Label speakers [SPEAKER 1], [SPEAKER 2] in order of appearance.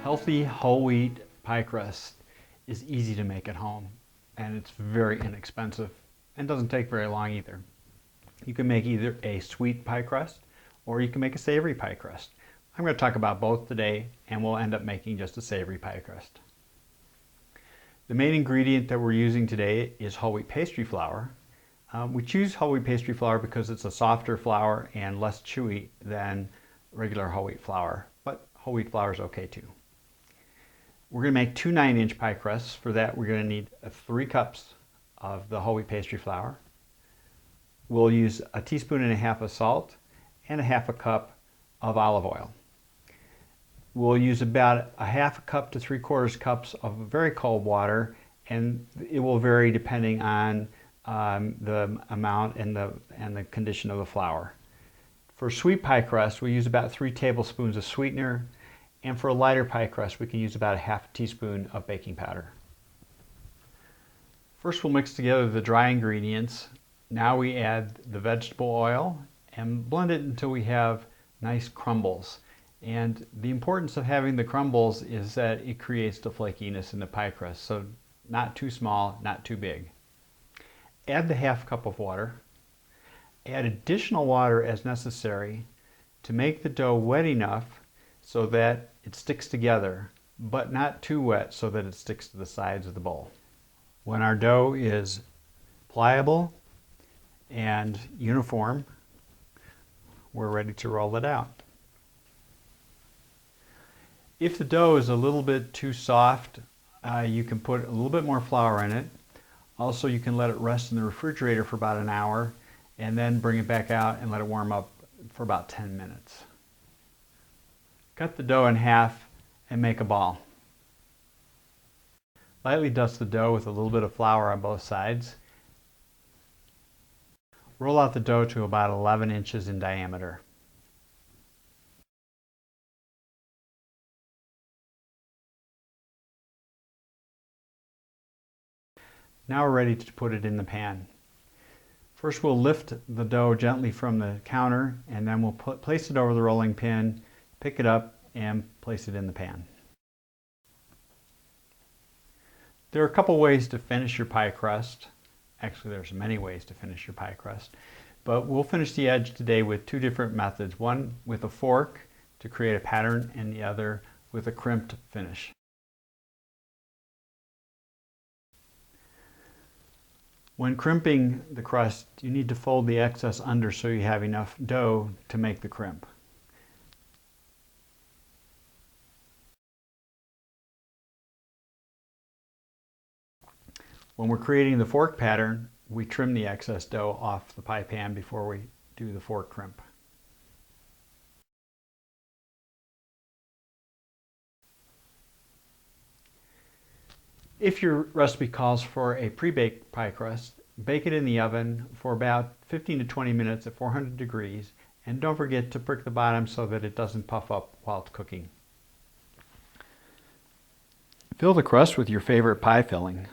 [SPEAKER 1] Healthy whole wheat pie crust is easy to make at home, and it's very inexpensive and doesn't take very long either. You can make either a sweet pie crust or you can make a savory pie crust. I'm going to talk about both today, and we'll end up making just a savory pie crust. The main ingredient that we're using today is whole wheat pastry flour. We choose whole wheat pastry flour because it's a softer flour and less chewy than regular whole wheat flour, but whole wheat flour is okay too. We're going to make two 9-inch pie crusts. For that, we're going to need 3 cups of the whole wheat pastry flour. We'll use a teaspoon and a half of salt and a half a cup of olive oil. We'll use about a half a cup to 3/4 cups of very cold water, and it will vary depending on the amount and the condition of the flour. For sweet pie crust, we use about 3 tablespoons of sweetener, and for a lighter pie crust, we can use about a half teaspoon of baking powder. First, we'll mix together the dry ingredients. Now we add the vegetable oil and blend it until we have nice crumbles. And the importance of having the crumbles is that it creates the flakiness in the pie crust, so not too small, not too big. Add the half cup of water. Add additional water as necessary to make the dough wet enough so that it sticks together, but not too wet so that it sticks to the sides of the bowl. When our dough is pliable and uniform, we're ready to roll it out. If the dough is a little bit too soft, you can put a little bit more flour in it. Also, you can let it rest in the refrigerator for about an hour and then bring it back out and let it warm up for about 10 minutes. Cut the dough in half and make a ball. Lightly dust the dough with a little bit of flour on both sides. Roll out the dough to about 11 inches in diameter. Now we're ready to put it in the pan. First, we'll lift the dough gently from the counter, and then we'll place it over the rolling pin, pick it up, and place it in the pan. There are a couple ways to finish your pie crust. Actually, there's many ways to finish your pie crust, but we'll finish the edge today with 2 different methods. One with a fork to create a pattern, and the other with a crimped finish. When crimping the crust, you need to fold the excess under so you have enough dough to make the crimp. When we're creating the fork pattern, we trim the excess dough off the pie pan before we do the fork crimp. If your recipe calls for a pre-baked pie crust, bake it in the oven for about 15 to 20 minutes at 400 degrees, and don't forget to prick the bottom so that it doesn't puff up while it's cooking. Fill the crust with your favorite pie filling.